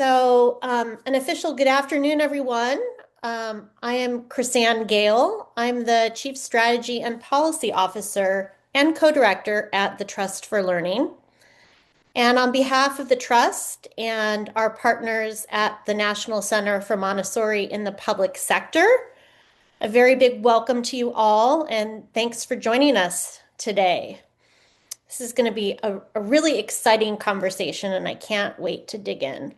An official good afternoon, everyone. I am Chrisanne Gale. I'm the Chief Strategy and Policy Officer and co-director at the Trust for Learning. And on behalf of the Trust and our partners at the National Center for Montessori in the Public Sector, a very big welcome to you all, and thanks for joining us today. This is going to be a really exciting conversation, and I can't wait to dig in.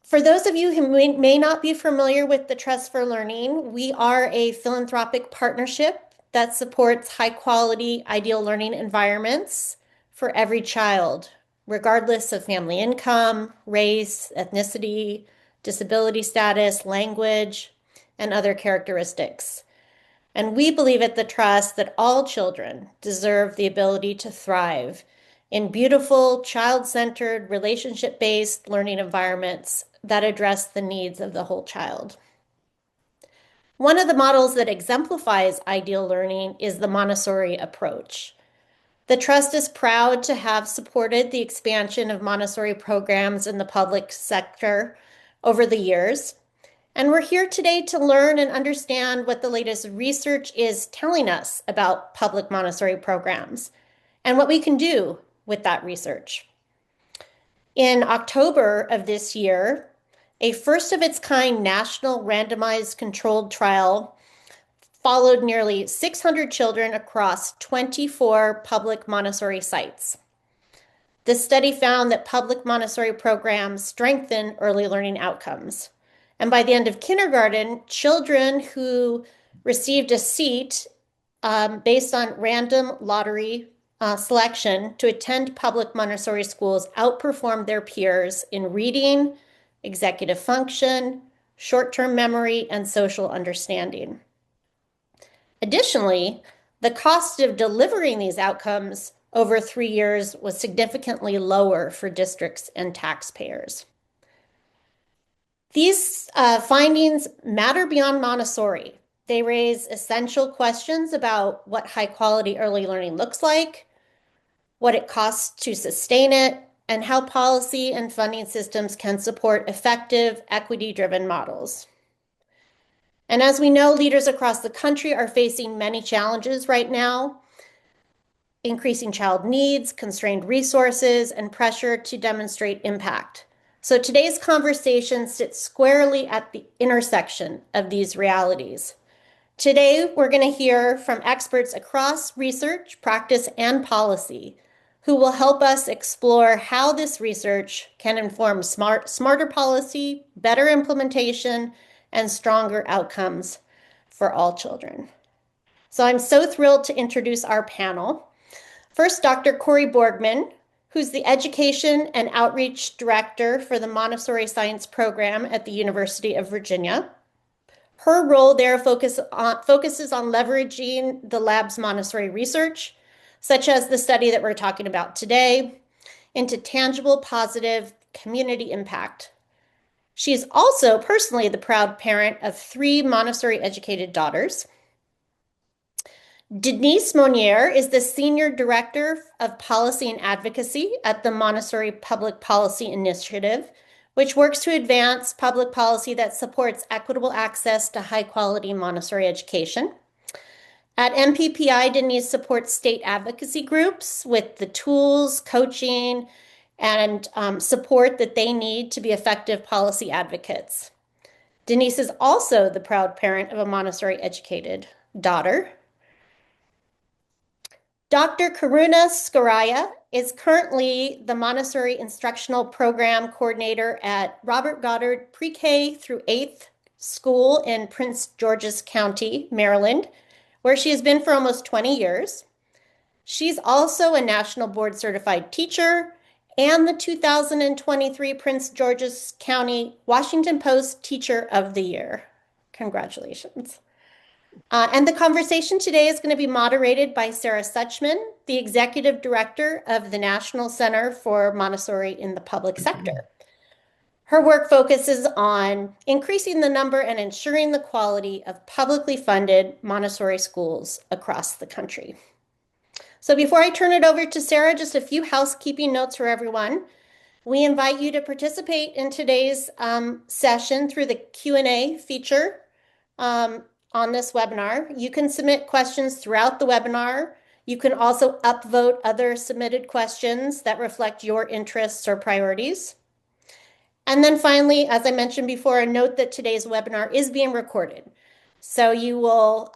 For those of you who may not be familiar with the Trust for Learning, we are a philanthropic partnership that supports high quality, ideal learning environments for every child, regardless of family income, race, ethnicity, disability status, language, and other characteristics. And we believe at the Trust that all children deserve the ability to thrive in beautiful, child-centered, relationship-based learning environments that address the needs of the whole child. One of the models that exemplifies ideal learning is the Montessori approach. The Trust is proud to have supported the expansion of Montessori programs in the public sector over the years. And we're here today to learn and understand what the latest research is telling us about public Montessori programs and what we can do with that research. In October of this year, a first of its kind national randomized controlled trial followed nearly 600 children across 24 public Montessori sites. This study found that public Montessori programs strengthen early learning outcomes. And by the end of kindergarten, children who received a seat based on random lottery selection to attend public Montessori schools outperformed their peers in reading, executive function, short-term memory, and social understanding. Additionally, the cost of delivering these outcomes over 3 years was significantly lower for districts and taxpayers. These findings matter beyond Montessori. They raise essential questions about what high-quality early learning looks like, what it costs to sustain it, and how policy and funding systems can support effective, equity-driven models. And as we know, leaders across the country are facing many challenges right now: increasing child needs, constrained resources, and pressure to demonstrate impact. So today's conversation sits squarely at the intersection of these realities. Today, we're going to hear from experts across research, practice, and policy who will help us explore how this research can inform smarter policy, better implementation, and stronger outcomes for all children. So I'm so thrilled to introduce our panel. First, Dr. Corey Borgman, who's the Education and Outreach Director for the Montessori Science Program at the University of Virginia. Her role there focuses on leveraging the lab's Montessori research, such as the study that we're talking about today, into tangible, positive community impact. She's also personally the proud parent of 3 Montessori-educated daughters. Denise Monnier is the Senior Director of Policy and Advocacy at the Montessori Public Policy Initiative, which works to advance public policy that supports equitable access to high-quality Montessori education. At MPPI, Denise supports state advocacy groups with the tools, coaching, and support that they need to be effective policy advocates. Denise is also the proud parent of a Montessori-educated daughter. Dr. Karuna Skaraya is currently the Montessori Instructional Program Coordinator at Robert Goddard Pre-K through 8th School in Prince George's County, Maryland, where she has been for almost 20 years. She's also a National Board Certified Teacher and the 2023 Prince George's County Washington Post Teacher of the Year. Congratulations. And the conversation today is going to be moderated by Sarah Suchman, the Executive Director of the National Center for Montessori in the Public Sector. Her work focuses on increasing the number and ensuring the quality of publicly funded Montessori schools across the country. So before I turn it over to Sarah, just a few housekeeping notes for everyone. We invite you to participate in today's session through the Q&A feature on this webinar. You can submit questions throughout the webinar. You can also upvote other submitted questions that reflect your interests or priorities. And then finally, as I mentioned before, a note that today's webinar is being recorded. So you will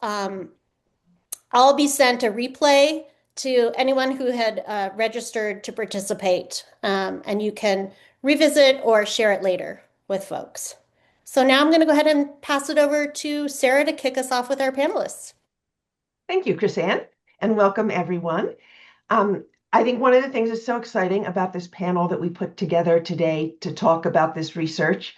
all be sent a replay to anyone who had registered to participate, and you can revisit or share it later with folks. So now I'm going to go ahead and pass it over to Sarah to kick us off with our panelists. Thank you, Chrisanne, and welcome everyone. I think one of the things that's so exciting about this panel that we put together today to talk about this research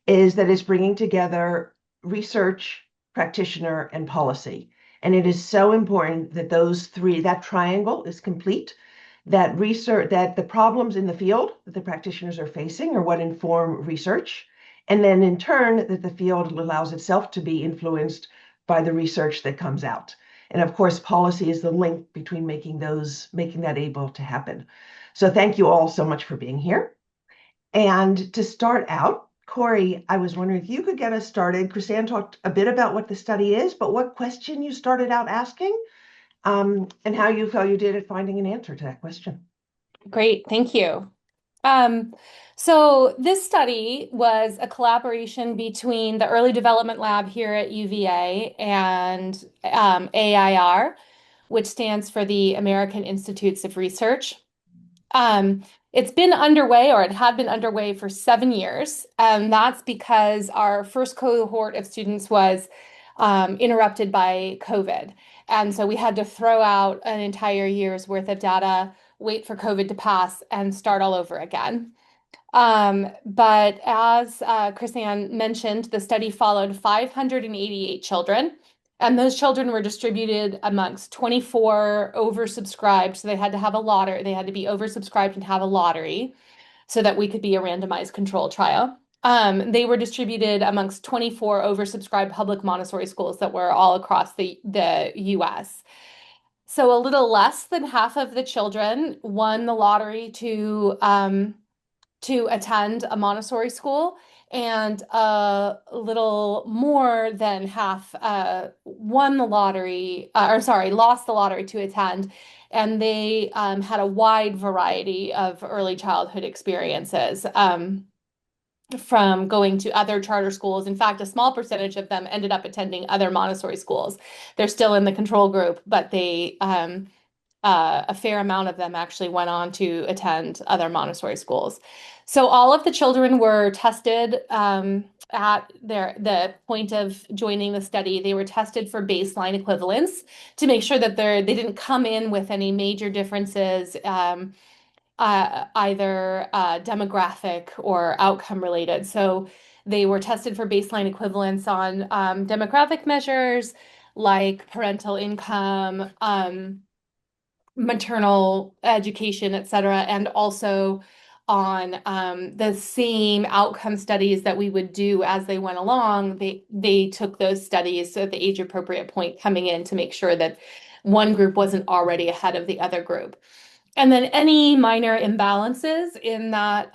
is that it's bringing together research, practitioner, and policy. And it is so important that those three, that triangle is complete, that research, that the problems in the field that the practitioners are facing are what inform research. And then in turn, that the field allows itself to be influenced by the research that comes out. And of course, policy is the link between making that able to happen. So thank you all so much for being here. And to start out, Corey, I was wondering if you could get us started. Chrisanne talked a bit about what the study is, but what question you started out asking, and how you felt you did at finding an answer to that question. Great, thank you. Um, so this study was a collaboration between the Early Development Lab here at UVA and AIR, which stands for the American Institutes of Research. It's been underway, or it had been underway for 7 years, and that's because our first cohort of students was interrupted by COVID. And so we had to throw out an entire year's worth of data, wait for COVID to pass, and start all over again. But as Chrisanne mentioned, the study followed 588 children, and those children were distributed amongst 24 oversubscribed. So they had to have a lottery, they had to be oversubscribed and have a lottery so that we could be a randomized control trial. They were distributed amongst 24 oversubscribed public Montessori schools that were all across the US. So a little less than half of the children won the lottery to attend a Montessori school, and a little more than half won the lottery, lost the lottery to attend. And they had a wide variety of early childhood experiences. From going to other charter schools. In fact, a small percentage of them ended up attending other Montessori schools. They're still in the control group, but a fair amount of them actually went on to attend other Montessori schools. So all of the children were tested at the point of joining the study. They were tested for baseline equivalence to make sure that they didn't come in with any major differences, either demographic or outcome related. So they were tested for baseline equivalence on demographic measures like parental income, maternal education, et cetera, and also on the same outcome studies that we would do as they went along. They took those studies at the age appropriate point coming in to make sure that one group wasn't already ahead of the other group. And then any minor imbalances in that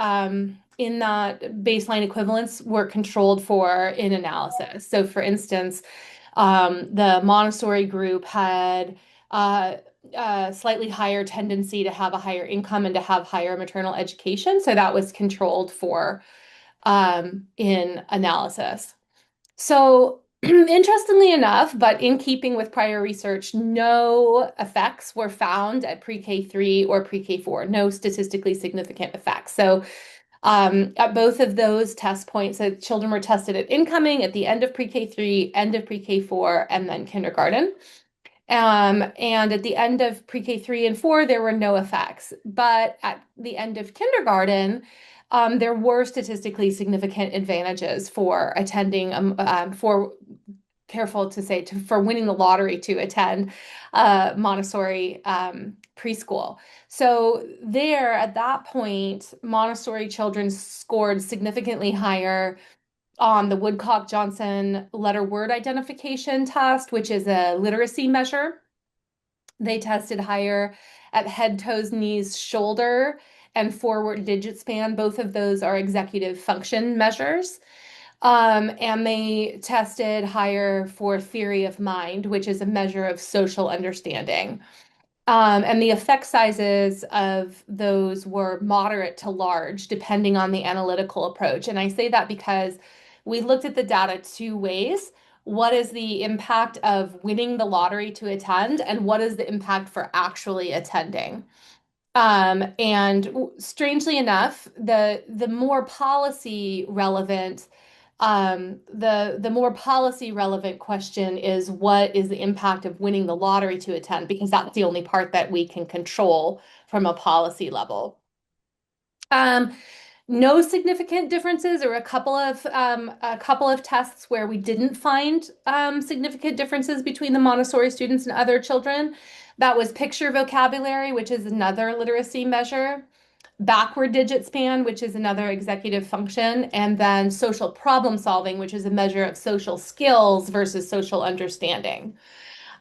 baseline equivalence were controlled for in analysis. So for instance, the Montessori group had slightly higher tendency to have a higher income and to have higher maternal education. So that was controlled for in analysis. So interestingly enough, but in keeping with prior research, no effects were found at pre-K 3 or pre-K 4, no statistically significant effects. So at both of those test points, children were tested at incoming, at the end of pre-K 3, end of pre-K 4, and then kindergarten. And at the end of pre-K 3 and 4, there were no effects. But at the end of kindergarten, there were statistically significant advantages for attending, for winning the lottery to attend Montessori preschool. So there, at that point, Montessori children scored significantly higher on the Woodcock-Johnson letter word identification test, which is a literacy measure. They tested higher at head, toes, knees, shoulder, and forward digit span. Both of those are executive function measures. And they tested higher for theory of mind, which is a measure of social understanding. And the effect sizes of those were moderate to large, depending on the analytical approach. And I say that because we looked at the data two ways. What is the impact of winning the lottery to attend, and what is the impact for actually attending? And strangely enough, the more policy relevant the more policy relevant question is what is the impact of winning the lottery to attend, because that's the only part that we can control from a policy level. Um, no significant differences, or a couple of tests where we didn't find significant differences between the Montessori students and other children. That was picture vocabulary, which is another literacy measure, backward digit span, which is another executive function, and then social problem solving, which is a measure of social skills versus social understanding.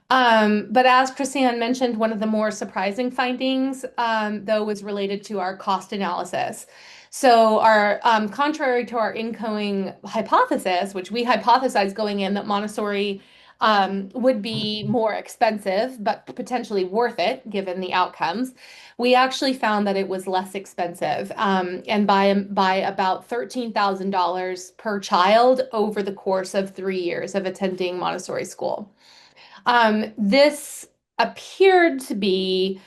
But as Chrisanne mentioned, one of the more surprising findings, though, was related to our cost analysis. So, contrary to our incoming hypothesis, which we hypothesized going in that Montessori would be more expensive, but potentially worth it given the outcomes, we actually found that it was less expensive, and by about $13,000 per child over the course of 3 years of attending Montessori school. This appeared to be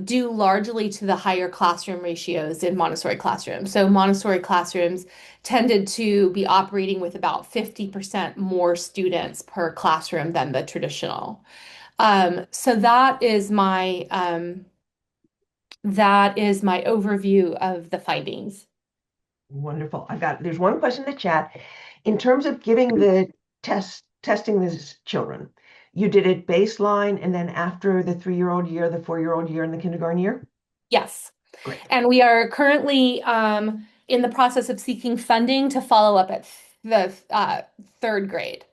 due largely to the higher classroom ratios in Montessori classrooms. So Montessori classrooms tended to be operating with about 50% more students per classroom than the traditional. So that is my overview of the findings. Wonderful. There's one question in the chat. In terms of giving the testing these children, you did it baseline and then after the 3-year-old year, the 4-year-old year, and the kindergarten year? Yes. Great. And we are currently in the process of seeking funding to follow up at the third grade.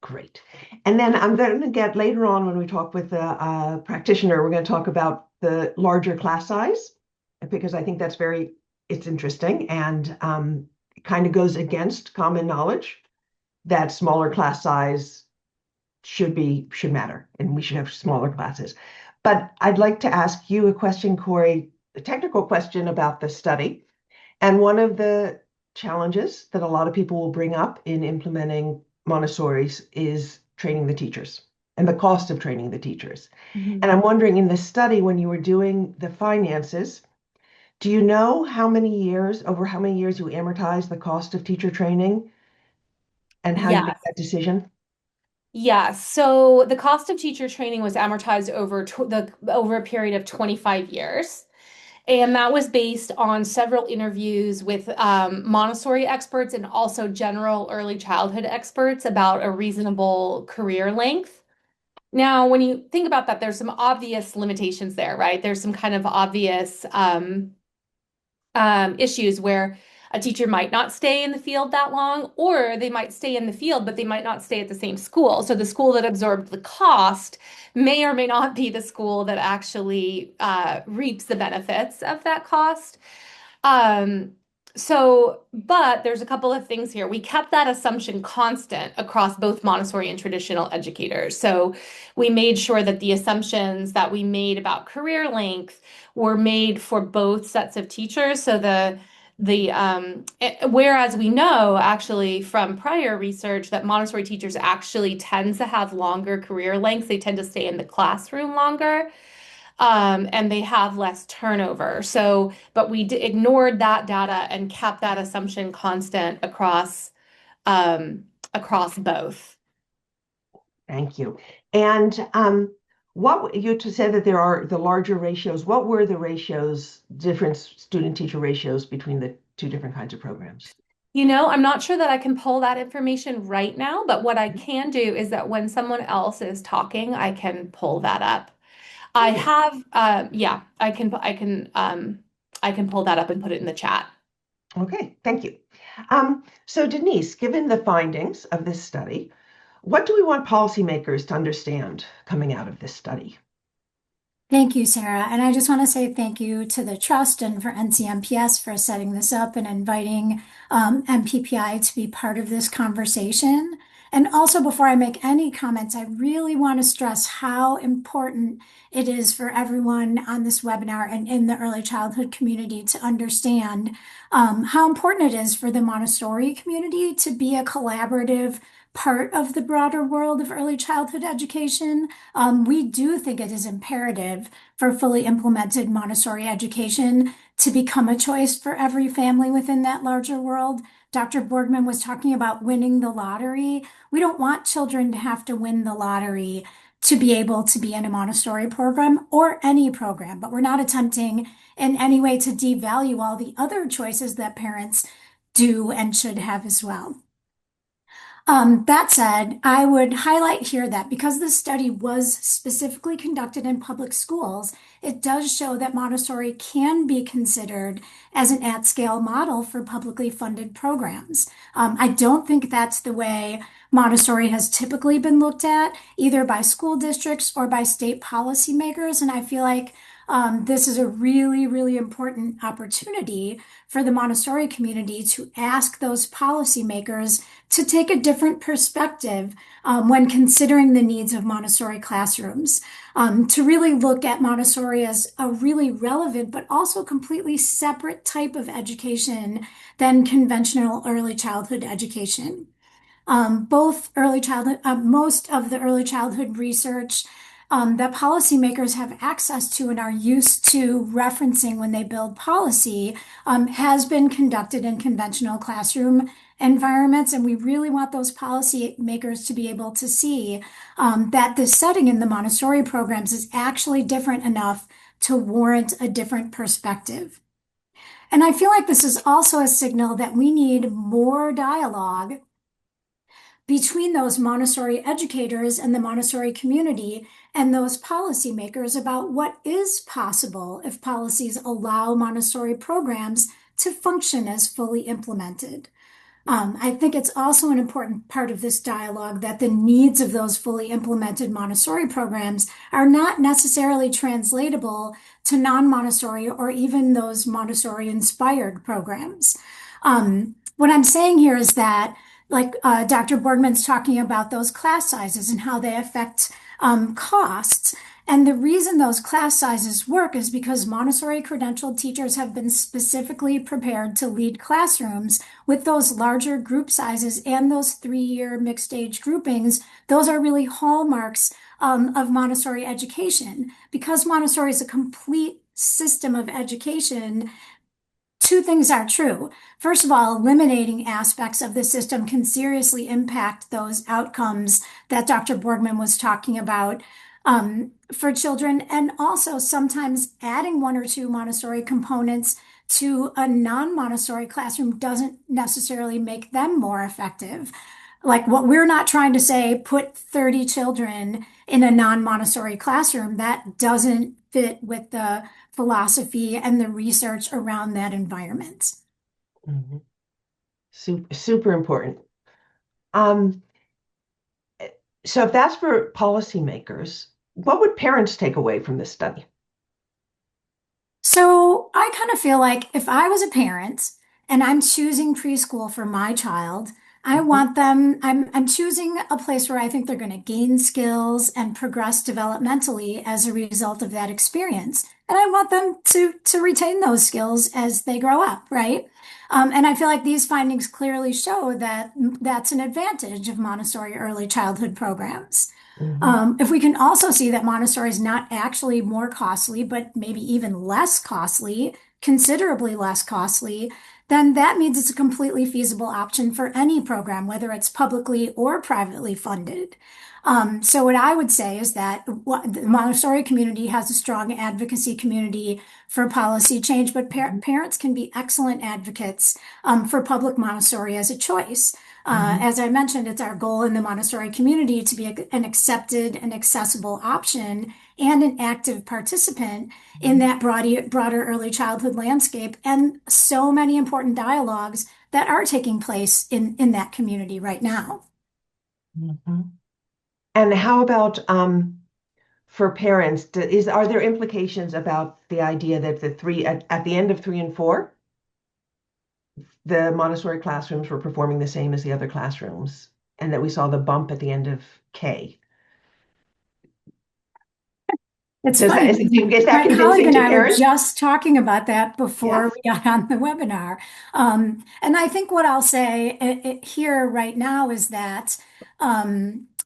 Great. And then I'm going to get later on when we talk with the practitioner, we're going to talk about the larger class size, because I think it's interesting, and it kind of goes against common knowledge that smaller class size should matter, and we should have smaller classes. But I'd like to ask you a question, Corey, a technical question about the study. And one of the challenges that a lot of people will bring up in implementing Montessori's is training the teachers and the cost of training the teachers. And I'm wondering, in this study, when you were doing the finances, do you know over how many years you amortize the cost of teacher training and how you make Yes. that decision? Yeah, so the cost of teacher training was amortized over a period of 25 years. And that was based on several interviews with Montessori experts and also general early childhood experts about a reasonable career length. Now, when you think about that, there's some obvious limitations there, right? There's some kind of obvious issues where a teacher might not stay in the field that long, or they might stay in the field, but they might not stay at the same school. So the school that absorbed the cost may or may not be the school that actually reaps the benefits of that cost. Um, but there's a couple of things here. We kept that assumption constant across both Montessori and traditional educators. So we made sure that the assumptions that we made about career length were made for both sets of teachers. So whereas we know actually from prior research that Montessori teachers actually tend to have longer career lengths, they tend to stay in the classroom longer, and they have less turnover. So, but we ignored that data and kept that assumption constant across both. Thank you. And what you just said that there are the larger ratios. What were the ratios, different student-teacher ratios between the two different kinds of programs? I'm not sure that I can pull that information right now, but what I can do is that when someone else is talking, I can pull that up. I have, yeah, I can pull that up and put it in the chat. Okay, thank you. So Denise, given the findings of this study, what do we want policymakers to understand coming out of this study? Thank you, Sarah. And I just want to say thank you to the Trust and for NCMPS for setting this up and inviting MPPI to be part of this conversation. And also, before I make any comments, I really want to stress how important it is for everyone on this webinar and in the early childhood community to understand how important it is for the Montessori community to be a collaborative part of the broader world of early childhood education. We do think it is imperative for fully implemented Montessori education to become a choice for every family within that larger world. Dr. Borgman was talking about winning the lottery. We don't want children to have to win the lottery to be able to be in a Montessori program or any program, but we're not attempting in any way to devalue all the other choices that parents do and should have as well. That said, I would highlight here that because this study was specifically conducted in public schools, it does show that Montessori can be considered as an at-scale model for publicly funded programs. I don't think that's the way Montessori has typically been looked at, either by school districts or by state policymakers. And I feel like this is a really, really important opportunity for the Montessori community to ask those policymakers to take a different perspective when considering the needs of Montessori classrooms, to really look at Montessori as a really relevant but also completely separate type of education than conventional early childhood education. Both early childhood, most of the early childhood research that policymakers have access to and are used to referencing when they build policy has been conducted in conventional classroom environments. And we really want those policymakers to be able to see that the setting in the Montessori programs is actually different enough to warrant a different perspective. And I feel like this is also a signal that we need more dialogue between those Montessori educators and the Montessori community and those policymakers about what is possible if policies allow Montessori programs to function as fully implemented. I think it's also an important part of this dialogue that the needs of those fully implemented Montessori programs are not necessarily translatable to non-Montessori or even those Montessori-inspired programs. What I'm saying here is that, like Dr. Borgman's talking about those class sizes and how they affect costs. And the reason those class sizes work is because Montessori credentialed teachers have been specifically prepared to lead classrooms with those larger group sizes and those 3-year mixed age groupings. Those are really hallmarks of Montessori education. Because Montessori is a complete system of education, two things are true. First of all, eliminating aspects of the system can seriously impact those outcomes that Dr. Borgman was talking about for children. And also sometimes adding one or two Montessori components to a non-Montessori classroom doesn't necessarily make them more effective. Like what we're not trying to say, put 30 children in a non-Montessori classroom. That doesn't fit with the philosophy and the research around that environment. Mhm. Super, super important. Um, so if that's for policymakers, what would parents take away from this study? So I kind of feel like if I was a parent and I'm choosing preschool for my child, I Mhm, want them, I'm choosing a place where I think they're going to gain skills and progress developmentally as a result of that experience. And I want them to retain those skills as they grow up, right? And I feel like these findings clearly show that that's an advantage of Montessori early childhood programs. mhm, If we can also see that Montessori is not actually more costly, but maybe even less costly, considerably less costly, then that means it's a completely feasible option for any program, whether it's publicly or privately funded. So what I would say is that the Montessori community has a strong advocacy community for policy change, but mhm, parents can be excellent advocates for public Montessori as a choice. mhm, As I mentioned, it's our goal in the Montessori community to be an accepted and accessible option and an active participant in mhm, that broader early childhood landscape and so many important dialogues that are taking place in that community right now. mhm. And how about for parents, are there implications about the idea that at the end of 3 and 4, the Montessori classrooms were performing the same as the other classrooms, and that we saw the bump at the end of K? It's funny. Is that My colleague convincing and to I were parents? just talking about that before Yes. we got on the webinar. And I think what I'll say here right now is that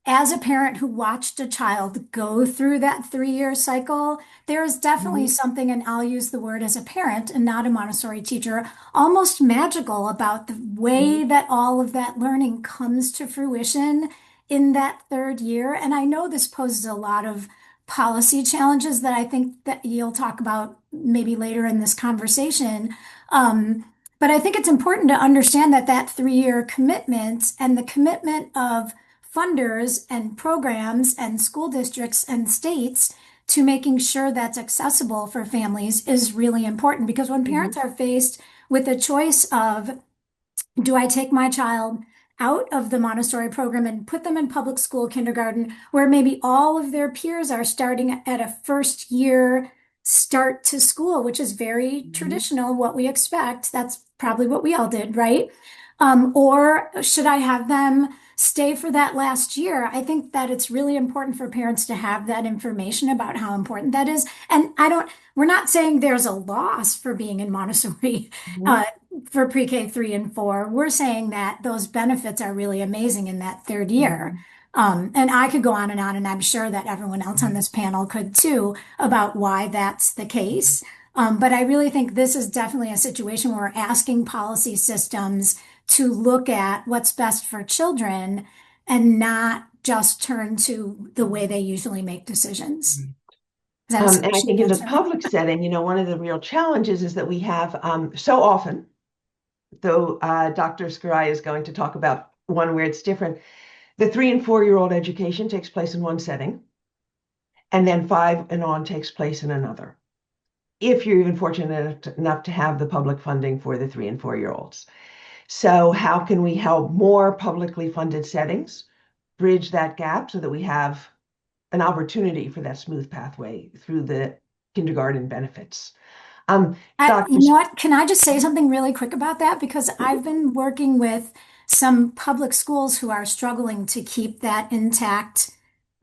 as a parent who watched a child go through that 3-year cycle, there is definitely Mhm. something, and I'll use the word as a parent and not a Montessori teacher, almost magical about the way Mhm. that all of that learning comes to fruition in that 3rd year. And I know this poses a lot of policy challenges that I think that you'll talk about maybe later in this conversation. But I think it's important to understand that that 3-year commitment and the commitment of funders and programs and school districts and states to making sure that's accessible for families is really important, because when parents Mhm. are faced with a choice of, do I take my child out of the Montessori program and put them in public school kindergarten, where maybe all of their peers are starting at a 1st year start to school, which is very Mhm. traditional, what we expect. That's probably what we all did, right? Or should I have them stay for that last year? I think that it's really important for parents to have that information about how important that is. And we're not saying there's a loss for being in Montessori. Mhm. Uh, for pre-K 3 and 4, we're saying that those benefits are really amazing in that 3rd year. Mhm. And I could go on, and I'm sure that everyone else on this panel could too, about why that's the case. But I really think this is definitely a situation where we're asking policy systems to look at what's best for children and not just turn to the way they usually make decisions. Mhm. Is that a And I sufficient think in the answer? public setting, one of the real challenges is that we have so often, though Dr. Scarai is going to talk about one where it's different, the 3 and 4-year-old education takes place in one setting, and then 5 and on takes place in another, if you're even fortunate enough to have the public funding for the 3 and 4-year-olds. So how can we help more publicly funded settings bridge that gap so that we have an opportunity for that smooth pathway through the kindergarten benefits? You Dr. know what? Can I just say something really quick about that? Because I've been working with some public schools who are struggling to keep that intact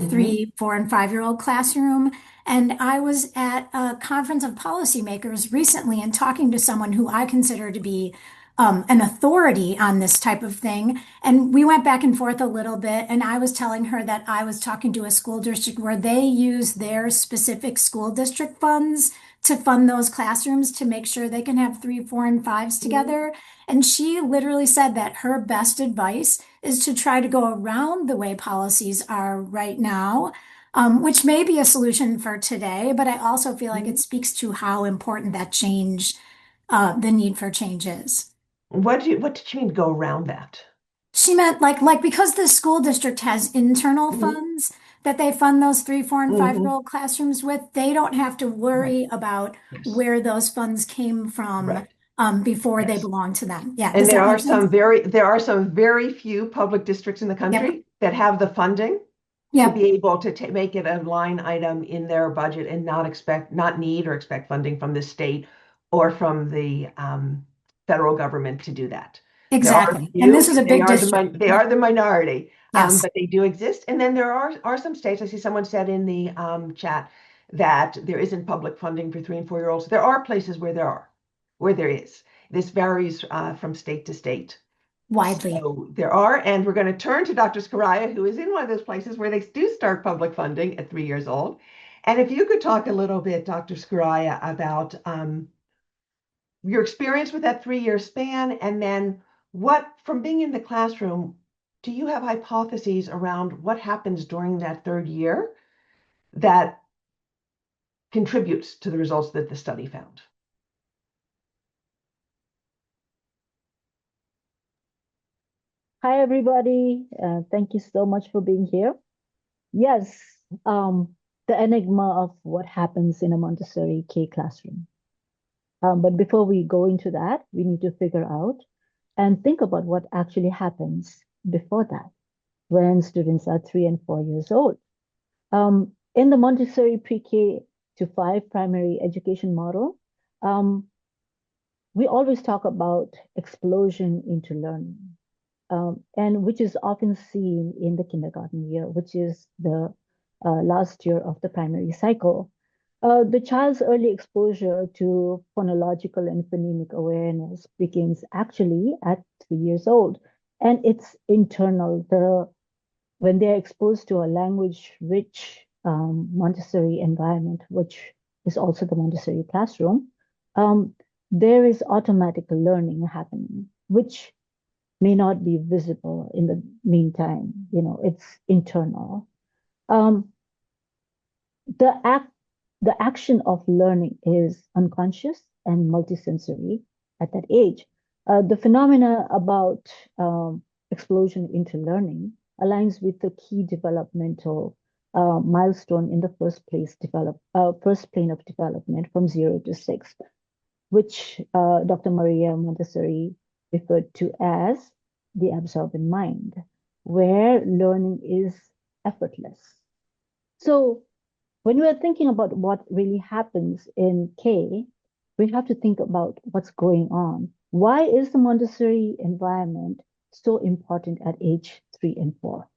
Mhm. 3, 4, and 5-year-old classroom. And I was at a conference of policymakers recently and talking to someone who I consider to be an authority on this type of thing. And we went back and forth a little bit. And I was telling her that I was talking to a school district where they use their specific school district funds to fund those classrooms to make sure they can have 3, 4, and 5s Mhm. together. And she literally said that her best advice is to try to go around the way policies are right now, which may be a solution for today, but I also feel like it Mhm. speaks to how important that change, the need for change is. What did you mean go around that? She meant like because the school district has internal Mhm. funds that they fund those 3, 4, and 5-year Mhm. old classrooms with, they don't have to Right. worry about Yes. where those funds came from Right. before they Yes. belong to them. Yeah, And does that make sense? there are some very few public districts in the Yep. country that have the funding to Yep. be able to make it a line item in their budget and not need or expect funding from the state or from the federal government to do that. There are Exactly. And this few, is a they big are district. they Yeah. are the minority, Yes. but they do exist. And then there are some states. I see someone said in the chat that there isn't public funding for 3 and 4-year-olds. There are places where there is. This varies from state to state. Widely. So there are, and we're going to turn to Dr. Scaria, who is in one of those places where they do start public funding at 3 years old. And if you could talk a little bit, Dr. Scaria, about your experience with that 3-year span, and then from being in the classroom, do you have hypotheses around what happens during that 3rd year that contributes to the results that the study found? Hi, everybody. Thank you so much for being here. Yes, the enigma of what happens in a Montessori K classroom. But before we go into that, we need to figure out and think about what actually happens before that when students are 3 and 4 years old. In the Montessori pre-K to 5 primary education model, um, we always talk about explosion into learning, and which is often seen in the kindergarten year, which is the last year of the primary cycle. The child's early exposure to phonological and phonemic awareness begins actually at 3 years old, and it's internal. When they're exposed to a language-rich Montessori environment, which is also the Montessori classroom, um, there is automatic learning happening, which may not be visible in the meantime. It's internal. Um, the act, the action of learning is unconscious and multisensory at that age. The phenomena about explosion into learning aligns with the key developmental milestone in the first plane of development from 0 to 6, which Dr. Maria Montessori referred to as the absorbent mind, where learning is effortless. So when we are thinking about what really happens in K, we have to think about what's going on. Why is the Montessori environment so important at age 3 and 4?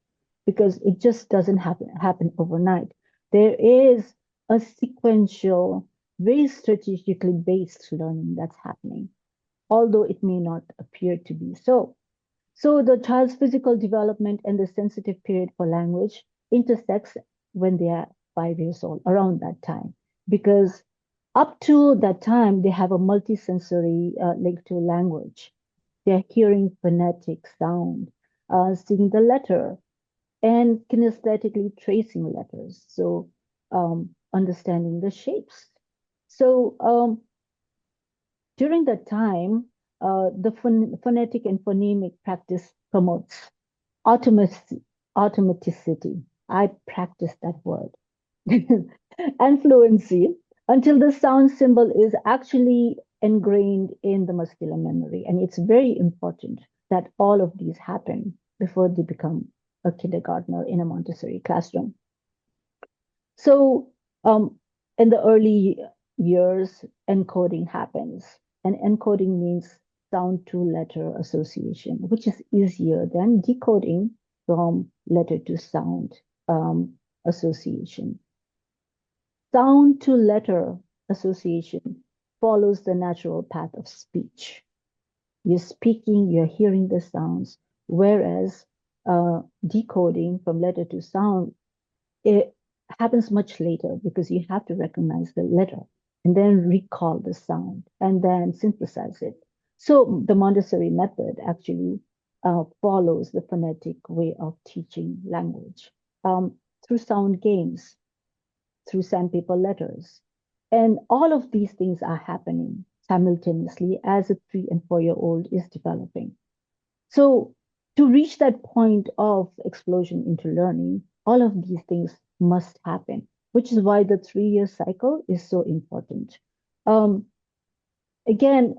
Because it just doesn't happen overnight. There is a sequential, very strategically based learning that's happening, although it may not appear to be so. So the child's physical development and the sensitive period for language intersects when they are 5 years old, around that time, because up to that time, they have a multisensory link to language. They're hearing phonetic sound, seeing the letter, and kinesthetically tracing letters. So understanding the shapes. So during that time, the phonetic and phonemic practice promotes automatic, automaticity. I practiced that word. And fluency until the sound symbol is actually ingrained in the muscular memory. And it's very important that all of these happen before they become a kindergartner in a Montessori classroom. So in the early years, encoding happens. And encoding means sound to letter association, which is easier than decoding from letter to sound association. Sound to letter association follows the natural path of speech. You're speaking, you're hearing the sounds, whereas decoding from letter to sound, it happens much later because you have to recognize the letter and then recall the sound and then synthesize it. So the Montessori method actually follows the phonetic way of teaching language through sound games, through sandpaper letters. And all of these things are happening simultaneously as a 3 and 4 year old is developing. So to reach that point of explosion into learning, all of these things must happen, which is why the 3 year cycle is so important. Again,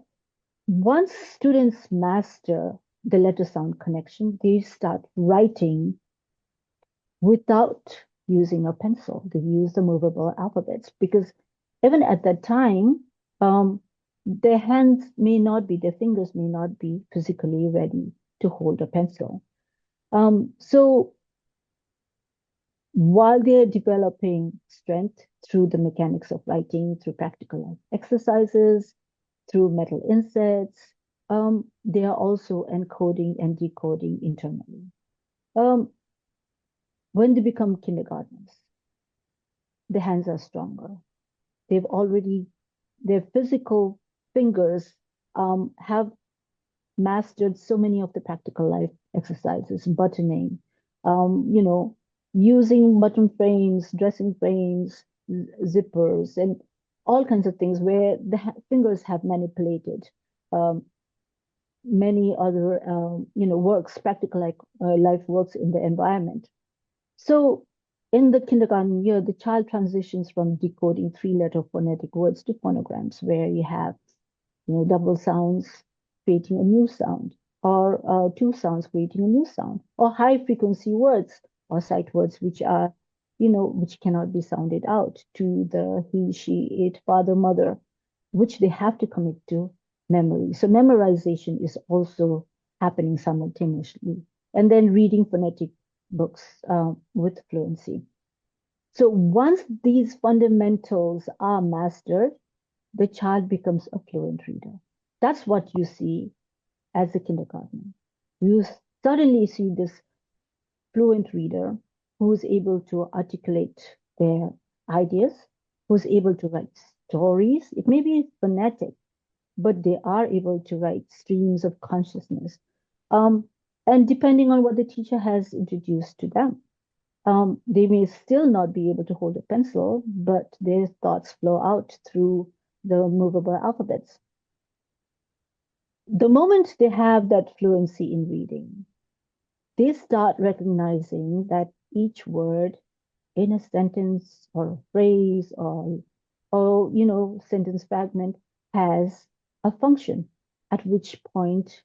once students master the letter sound connection, they start writing without using a pencil. They use the movable alphabets because even at that time, their fingers may not be physically ready to hold a pencil. So while they're developing strength through the mechanics of writing, through practical exercises, through metal insets, they are also encoding and decoding internally. When they become kindergartners, the hands are stronger. Their physical fingers have mastered so many of the practical life exercises, buttoning, using button frames, dressing frames, zippers, and all kinds of things where the fingers have manipulated many other, practical life works in the environment. So in the kindergarten year, the child transitions from decoding 3 letter phonetic words to phonograms, where you have double sounds creating a new sound, or two sounds creating a new sound, or high frequency words or sight words, which are which cannot be sounded out, to the he, she, it, father, mother, which they have to commit to memory. So memorization is also happening simultaneously. And then reading phonetic books with fluency. So once these fundamentals are mastered, the child becomes a fluent reader. That's what you see as a kindergartner. You suddenly see this fluent reader who's able to articulate their ideas, who's able to write stories. It may be phonetic, but they are able to write streams of consciousness. Um, and depending on what the teacher has introduced to them, they may still not be able to hold a pencil, but their thoughts flow out through the movable alphabets. The moment they have that fluency in reading, they start recognizing that each word in a sentence or a phrase or sentence fragment has a function, at which point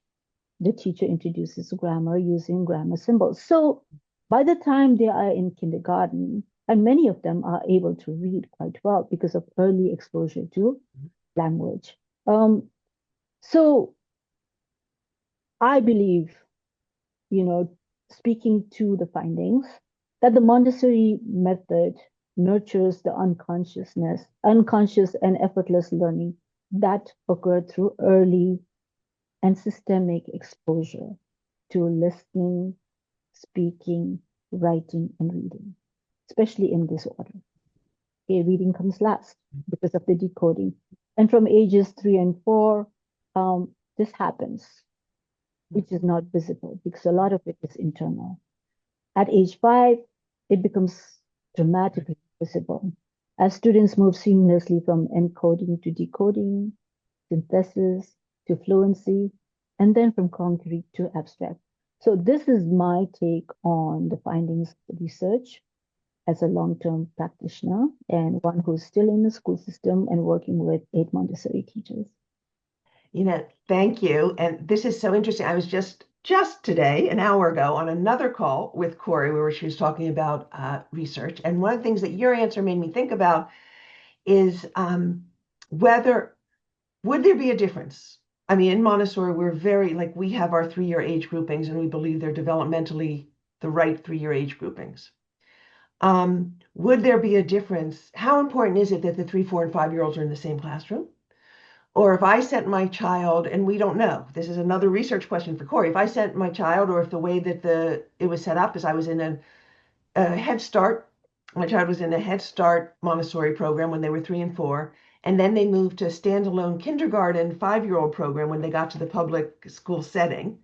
the teacher introduces grammar using grammar symbols. So by the time they are in kindergarten, and many of them are able to read quite well because of early exposure to language. So I believe, speaking to the findings, that the Montessori method nurtures the unconscious and effortless learning that occurred through early and systemic exposure to listening, speaking, writing, and reading, especially in this order. Okay, reading comes last because of the decoding. And from ages 3 and 4, this happens, which is not visible because a lot of it is internal. At age 5, it becomes dramatically visible as students move seamlessly from encoding to decoding, synthesis to fluency, and then from concrete to abstract. So this is my take on the findings of the research as a long-term practitioner and one who's still in the school system and working with 8 Montessori teachers. Thank you. And this is so interesting. I was just today, an hour ago, on another call with Corey where she was talking about research. And one of the things that your answer made me think about is whether would there be a difference? I mean, in Montessori, we're we have our 3-year age groupings, and we believe they're developmentally the right 3-year age groupings. Would there be a difference? How important is it that the 3, 4, and 5-year-olds are in the same classroom? Or if I sent my child, and we don't know, this is another research question for Corey, if I sent my child, or if the way that it was set up is I was in a Head Start, my child was in a Head Start Montessori program when they were 3 and 4, and then they moved to a standalone kindergarten 5-year-old program when they got to the public school setting.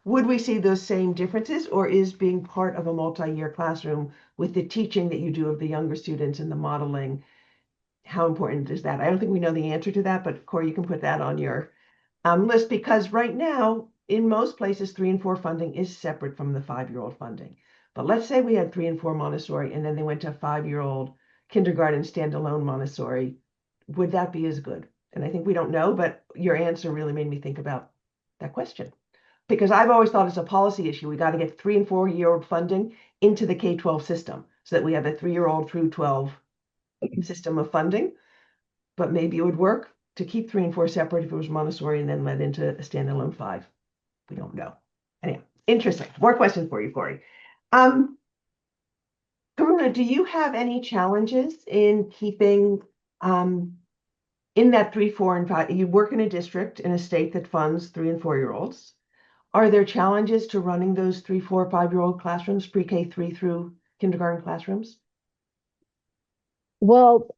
Would we see those same differences, or is being part of a multi-year classroom with the teaching that you do of the younger students and the modeling, how important is that? I don't think we know the answer to that, but Corey, you can put that on your list, because right now, in most places, 3 and 4 funding is separate from the 5-year-old funding. But let's say we had 3 and 4 Montessori, and then they went to 5-year-old kindergarten standalone Montessori. Would that be as good? And I think we don't know, but your answer really made me think about that question. Because I've always thought it's a policy issue. We got to get 3 and 4-year-old funding into the K-12 system so that we have a 3-year-old through 12 system of funding. But maybe it would work to keep 3 and 4 separate if it was Montessori and then led into a standalone 5. We don't know. Anyway, interesting. More questions for you, Corey. Karuna, do you have any challenges in keeping in that 3, 4, and 5? You work in a district in a state that funds 3 and 4-year-olds. Are there challenges to running those 3, 4, 5-year-old classrooms, pre-K 3 through kindergarten classrooms? Well,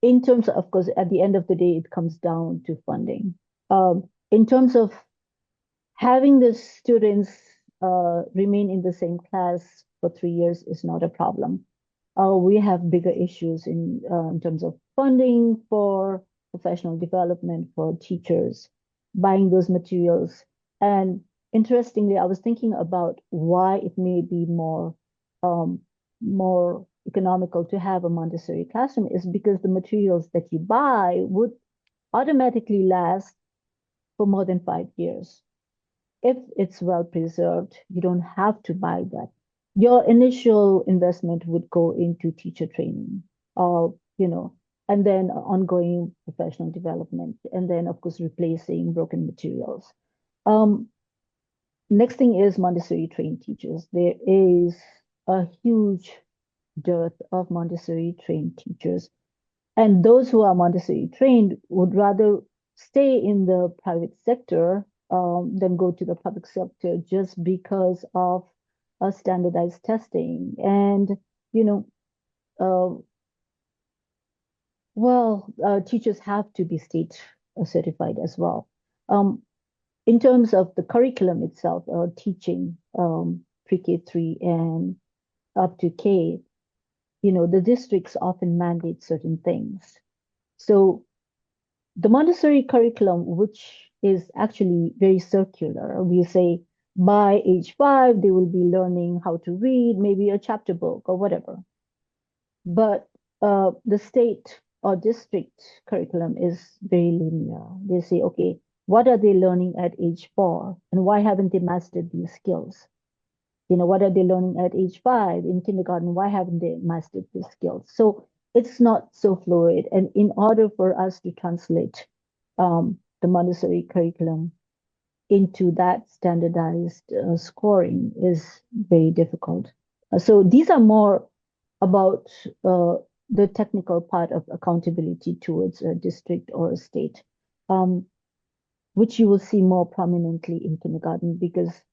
in terms of course, at the end of the day, it comes down to funding. In terms of having the students remain in the same class for 3 years is not a problem. We have bigger issues in terms of funding for professional development for teachers, buying those materials. And interestingly, I was thinking about why it may be more economical to have a Montessori classroom is because the materials that you buy would automatically last for more than 5 years. If it's well preserved, you don't have to buy that your initial investment would go into teacher training, you know, and then ongoing professional development, and then of course replacing broken materials. Um, Next thing is Montessori trained teachers. There is a huge dearth of Montessori trained teachers. And those who are Montessori trained would rather stay in the private sector than go to the public sector just because of standardized testing. And, you know, uh, teachers have to be state certified as well. Um, in terms of the curriculum itself, teaching pre-K 3 and up to K, the districts often mandate certain things. So the Montessori curriculum, which is actually very circular, we say by age 5, they will be learning how to read, maybe a chapter book or whatever. But the state or district curriculum is very linear. They say, okay, what are they learning at age 4? And why haven't they mastered these skills? What are they learning at age 5 in kindergarten? Why haven't they mastered these skills? So it's not so fluid. And in order for us to translate the Montessori curriculum into that standardized scoring is very difficult. So these are more about the technical part of accountability towards a district or a state, um, which you will see more prominently in kindergarten because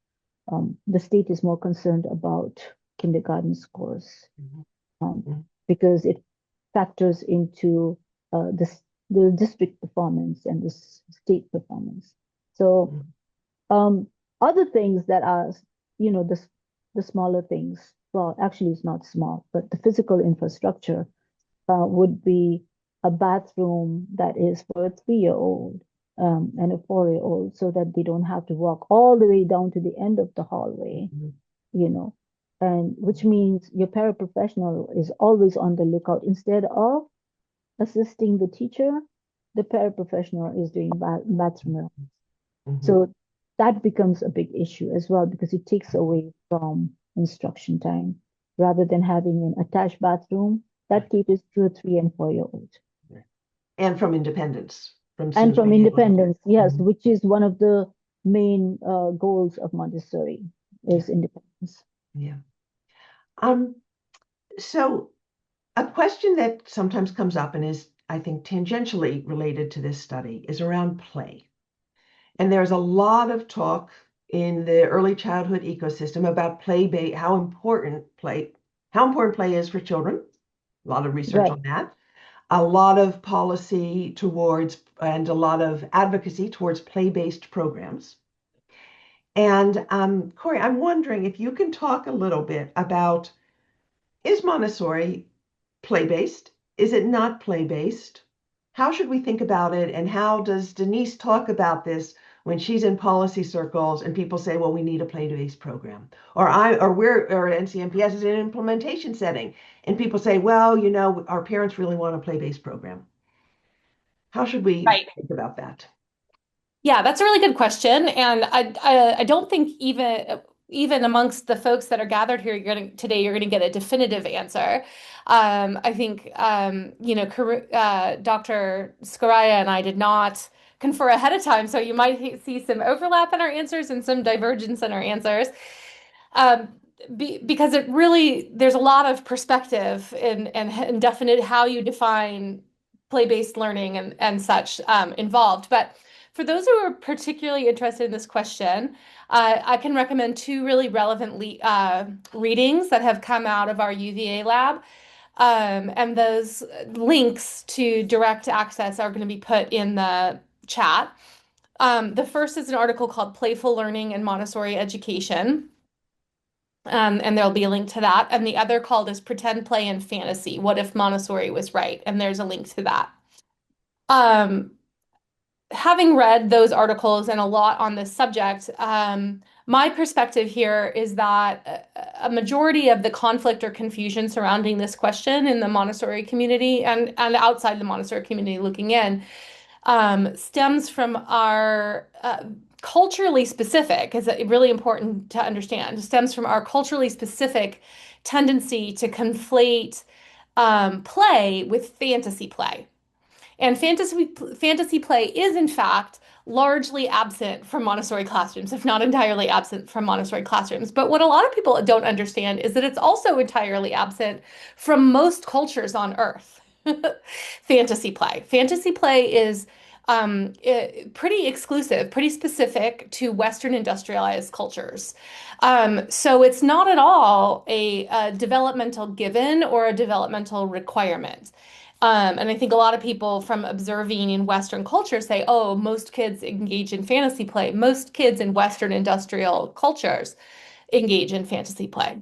the state is more concerned about kindergarten scores because it factors into the district performance and the state performance. So other things that are, the smaller things, well, actually it's not small, but the physical infrastructure would be a bathroom that is for a 3-year-old and a 4-year-old so that they don't have to walk all the way down to the end of the hallway, and which means your paraprofessional is always on the lookout. Instead of assisting the teacher, the paraprofessional is doing bathroom. So that becomes a big issue as well because it takes away from instruction time rather than having an attached bathroom that caters to a 3 and 4-year-old. And from independence. And from independence, yes, which is one of the main goals of Montessori is independence. Yeah. So a question that sometimes comes up and is, I think, tangentially related to this study is around play. And there's a lot of talk in the early childhood ecosystem about how important play is for children. A lot of research on that. A lot of policy towards and a lot of advocacy towards play-based programs. And Corey, I'm wondering if you can talk a little bit about, is Montessori play-based? Is it not play-based? How should we think about it? And how does Denise talk about this when she's in policy circles and people say, well, we need a play-based program? Or NCMPS is in an implementation setting and people say, well, our parents really want a play-based program. How should we think about that? Yeah, that's a really good question. And I don't think even amongst the folks that are gathered here today, you're going to get a definitive answer. I think, Dr. Scaraya and I did not confer ahead of time, so you might see some overlap in our answers and some divergence in our answers. Because there's a lot of perspective and definite how you define play-based learning and such involved. But for those who are particularly interested in this question, I can recommend 2 really relevant readings that have come out of our UVA lab. And those links to direct access are going to be put in the chat. The first is an article called Playful Learning and Montessori Education. And there'll be a link to that. And the other called is Pretend Play and Fantasy. What if Montessori was right? And there's a link to that. Having read those articles and a lot on this subject, my perspective here is that a majority of the conflict or confusion surrounding this question in the Montessori community and outside the Montessori community looking in stems from our culturally specific, is really important to understand. It stems from our culturally specific tendency to conflate play with fantasy play. And fantasy play is, in fact, largely absent from Montessori classrooms, if not entirely absent from Montessori classrooms. But what a lot of people don't understand is that it's also entirely absent from most cultures on Earth. Fantasy play. Fantasy play is pretty exclusive, pretty specific to Western industrialized cultures. So it's not at all a developmental given or a developmental requirement. And I think a lot of people from observing in Western culture say, oh, most kids engage in fantasy play. Most kids in Western industrial cultures engage in fantasy play.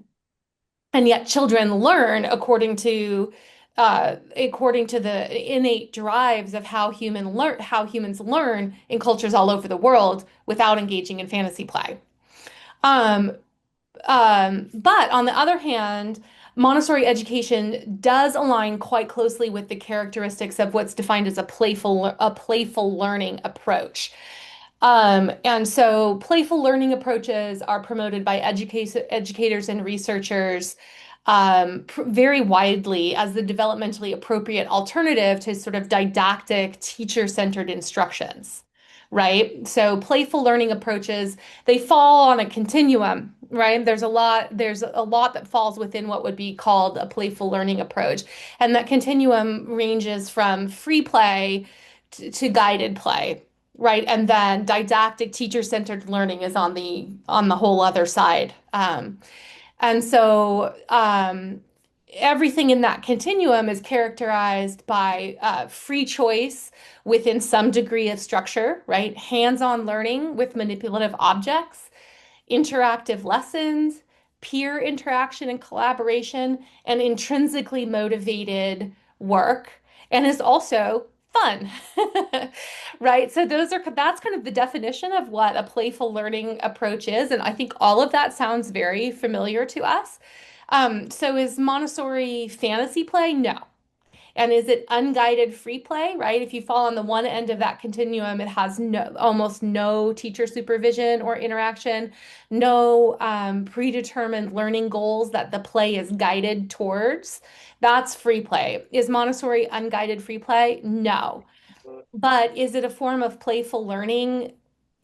And yet children learn according to the innate drives of how humans learn in cultures all over the world without engaging in fantasy play. Um, but on the other hand, Montessori education does align quite closely with the characteristics of what's defined as a playful learning approach. And so playful learning approaches are promoted by educators and researchers very widely as the developmentally appropriate alternative to sort of didactic, teacher-centered instructions, right? So playful learning approaches, they fall on a continuum, right? There's a lot that falls within what would be called a playful learning approach. And that continuum ranges from free play to guided play, right? And then didactic teacher-centered learning is on the whole other side. And so everything in that continuum is characterized by free choice within some degree of structure, right? Hands-on learning with manipulative objects, interactive lessons, peer interaction and collaboration, and intrinsically motivated work, and is also fun. Right? So that's kind of the definition of what a playful learning approach is. And I think all of that sounds very familiar to us. So is Montessori fantasy play? No. And is it unguided free play, right? If you fall on the one end of that continuum, it has almost no teacher supervision or interaction, no predetermined learning goals that the play is guided towards. That's free play. Is Montessori unguided free play? No. But is it a form of playful learning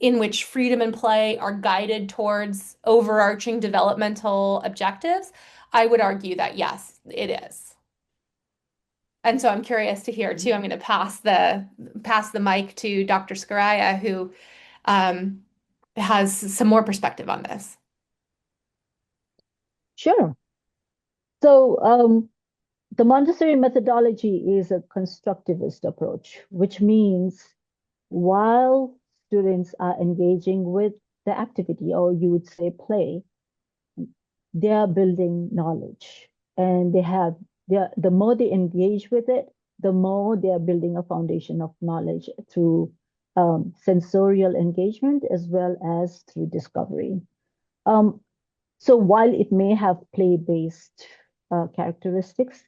in which freedom and play are guided towards overarching developmental objectives? I would argue that yes, it is. And so I'm curious to hear too. I'm going to pass the mic to Dr. Scaraya, who has some more perspective on this. Sure. So the Montessori methodology is a constructivist approach, which means while students are engaging with the activity, or you would say play, they are building knowledge. And the more they engage with it, the more they are building a foundation of knowledge through sensorial engagement as well as through discovery. So while it may have play-based characteristics,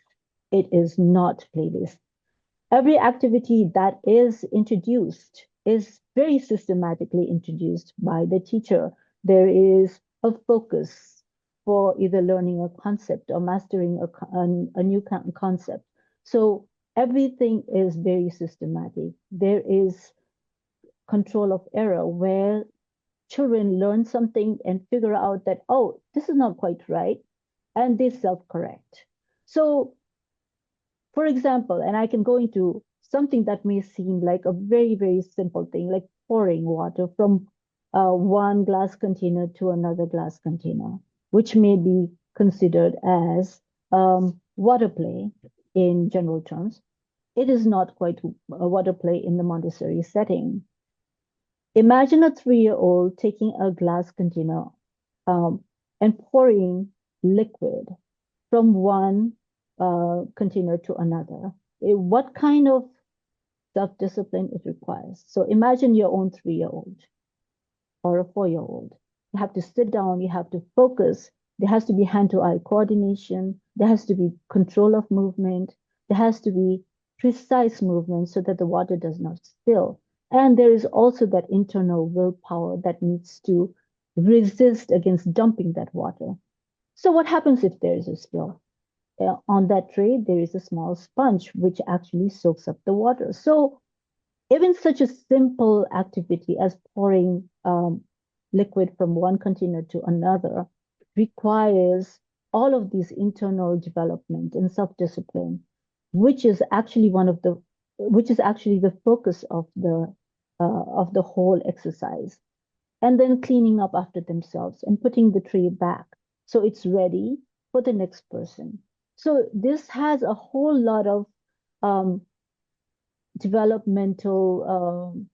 it is not play-based. Every activity that is introduced is very systematically introduced by the teacher. There is a focus for either learning a concept or mastering a new concept. So everything is very systematic. There is control of error where children learn something and figure out that, oh, this is not quite right, and they self-correct. So, for example, and I can go into something that may seem like a very, very simple thing, like pouring water from one glass container to another glass container, which may be considered as water play in general terms. It is not quite a water play in the Montessori setting. Imagine a 3-year-old taking a glass container and pouring liquid from one container to another. What kind of self-discipline it requires? So imagine your own 3-year-old or a 4-year-old. You have to sit down, you have to focus. There has to be hand-to-eye coordination. There has to be control of movement. There has to be precise movement so that the water does not spill. And there is also that internal willpower that needs to resist against dumping that water. So what happens if there is a spill? On that tray, there is a small sponge which actually soaks up the water. So even such a simple activity as pouring liquid from one container to another requires all of these internal development and self-discipline, which is actually the focus of the whole exercise. And then cleaning up after themselves and putting the tray back so it's ready for the next person. So this has a whole lot of um, developmental,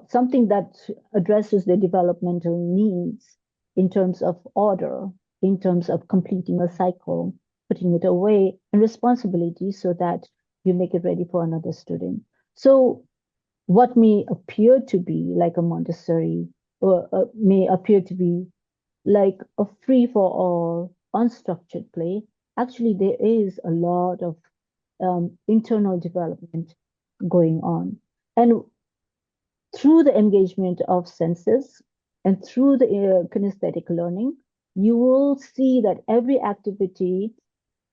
something that addresses the developmental needs in terms of order, in terms of completing a cycle, putting it away, and responsibility so that you make it ready for another student. So what may appear to be like a Montessori or may appear to be like a free for all, unstructured play, actually there is a lot of internal development going on. And through the engagement of senses and through the kinesthetic learning, you will see that every activity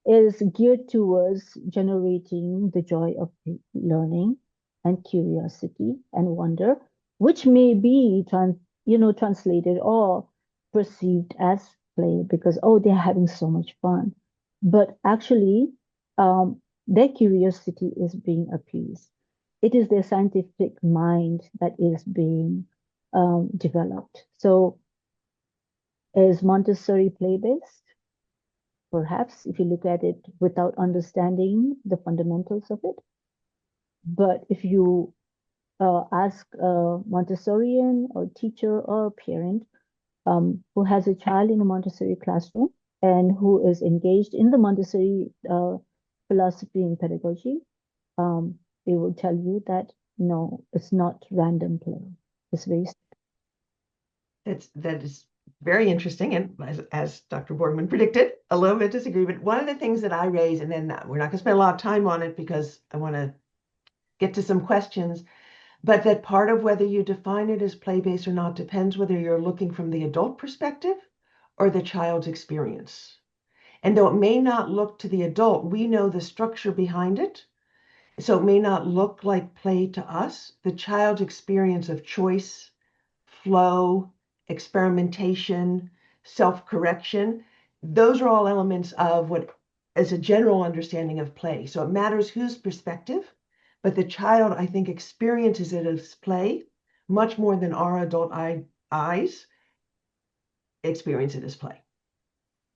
is geared towards generating the joy of learning and curiosity and wonder, which may be translated or perceived as play because, oh, they're having so much fun. But actually, their curiosity is being appeased. It is their scientific mind that is being developed. So is Montessori play-based? Perhaps if you look at it without understanding the fundamentals of it. But if you ask a Montessorian or teacher or parent who has a child in a Montessori classroom and who is engaged in the Montessori philosophy and pedagogy, they will tell you that no, it's not random play. It's very That is very interesting. And as Dr. Borgman predicted, a little bit disagreement. One of the things that I raise, and then we're not going to spend a lot of time on it because I want to get to some questions, but that part of whether you define it as play-based or not depends whether you're looking from the adult perspective or the child's experience. And though it may not look to the adult, we know the structure behind it. So it may not look like play to us. The child's experience of choice, flow, experimentation, self-correction, those are all elements of what is a general understanding of play. So it matters whose perspective, but the child, I think, experiences it as play much more than our adult eyes experience it as play.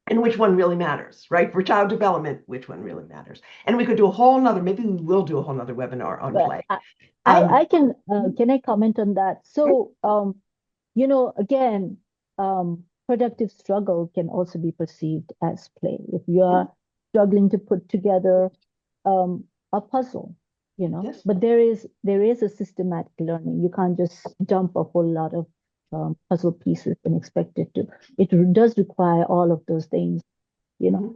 And which one really matters, right? For child development, which one really matters? And we could do a whole nother, maybe we will do a whole nother webinar on but play. I can I comment on that? So again, productive struggle can also be perceived as play. If you are struggling to put together a puzzle, Yes. but there is a systematic learning. You can't just dump a whole lot of puzzle pieces and expect it to. It does require all of those things, you know.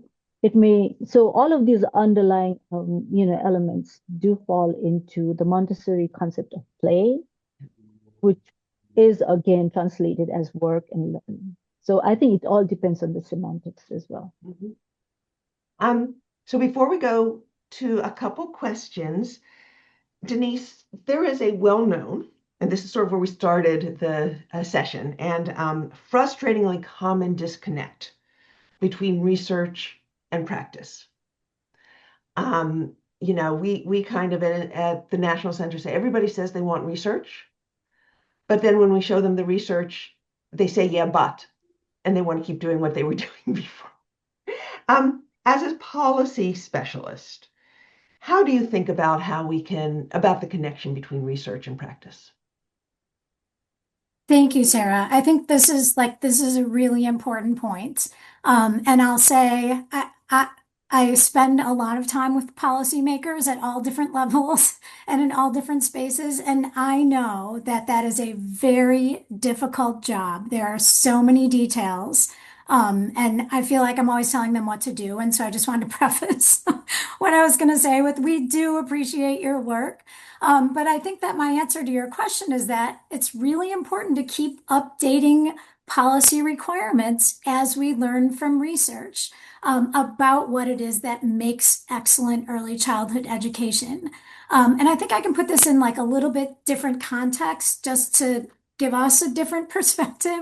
So all of these underlying, elements do fall into the Montessori concept of play, which is again translated as work and learning. So I think it all depends on the semantics as well. So before we go to a couple questions, Denise, there is a well-known, and this is sort of where we started the session, and frustratingly common disconnect between research and practice. We kind of at the National Center say everybody says they want research, but then when we show them the research, they say, yeah, but, and they want to keep doing what they were doing before. As a policy specialist, how do you think about about the connection between research and practice? Thank you, Sarah. I think this is a really important point. And I'll say I spend a lot of time with policymakers at all different levels and in all different spaces. And I know that that is a very difficult job. There are so many details. And I feel like I'm always telling them what to do. And so I just wanted to preface what I was going to say with, we do appreciate your work. But I think that my answer to your question is that it's really important to keep updating policy requirements as we learn from research about what it is that makes excellent early childhood education. And I think I can put this in like a little bit different context just to give us a different perspective.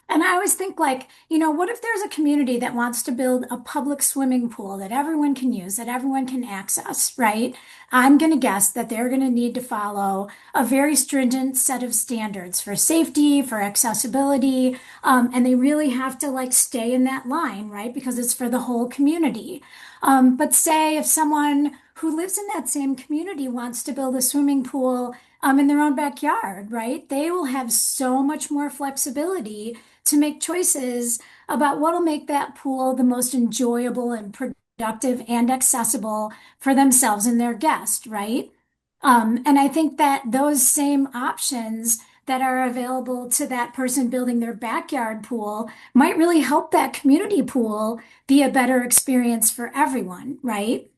And I always think like, what if there's a community that wants to build a public swimming pool that everyone can use, that everyone can access, right? I'm going to guess that they're going to need to follow a very stringent set of standards for safety, for accessibility, and they really have to like stay in that line, right? Because it's for the whole community. But say if someone who lives in that same community wants to build a swimming pool in their own backyard, right? They will have so much more flexibility to make choices about what'll make that pool the most enjoyable and productive and accessible for themselves and their guest, right? And I think that those same options that are available to that person building their backyard pool might really help that community pool be a better experience for everyone, right?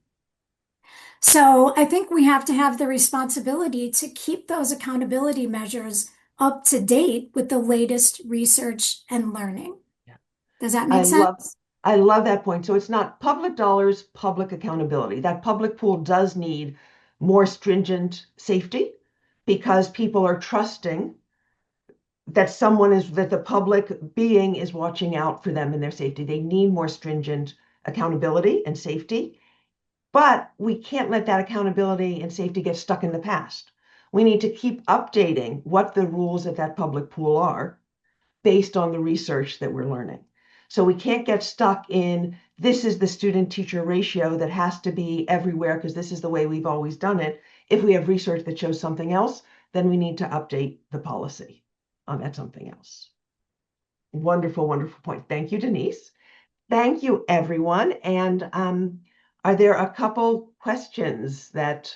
So I think we have to have the responsibility to keep those accountability measures up to date with the latest research and learning. Yeah. Does that I make love sense? I love that point. So it's not public dollars, public accountability. That public pool does need more stringent safety because people are trusting that the public being is watching out for them and their safety. They need more stringent accountability and safety, but we can't let that accountability and safety get stuck in the past. We need to keep updating what the rules at that public pool are based on the research that we're learning. So we can't get stuck in this is the student teacher ratio that has to be everywhere because this is the way we've always done it. If we have research that shows something else, then we need to update the policy on that something else. Wonderful, wonderful point. Thank you, Denise. Thank you, everyone. And are there a couple questions that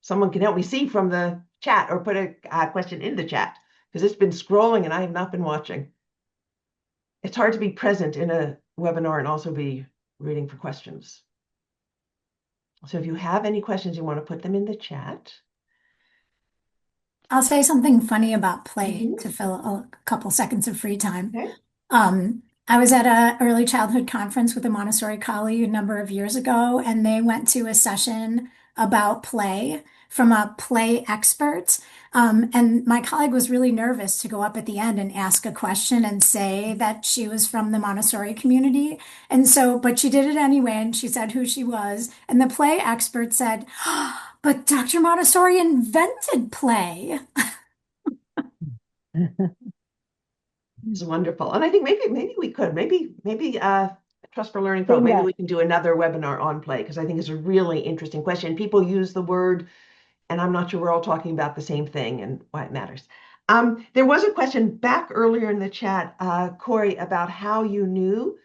someone can help me see from the chat or put a question in the chat? Because it's been scrolling and I have not been watching. It's hard to be present in a webinar and also be reading for questions. So if you have any questions, you want to put them in the chat. I'll say something funny about play Mhm. to fill a couple seconds of free time. Okay. I was at an early childhood conference with a Montessori colleague a number of years ago, and they went to a session about play from a play expert. And my colleague was really nervous to go up at the end and ask a question and say that she was from the Montessori community. And so, but she did it anyway, and she said who she was. And the play expert said, but Dr. Montessori invented play. It's wonderful. And I think maybe we could, maybe Trust for Learning Fellow, Bring maybe that. we can do another webinar on play because I think it's a really interesting question. People use the word, and I'm not sure we're all talking about the same thing and why it matters. There was a question back earlier in the chat, Corey, about how you knew.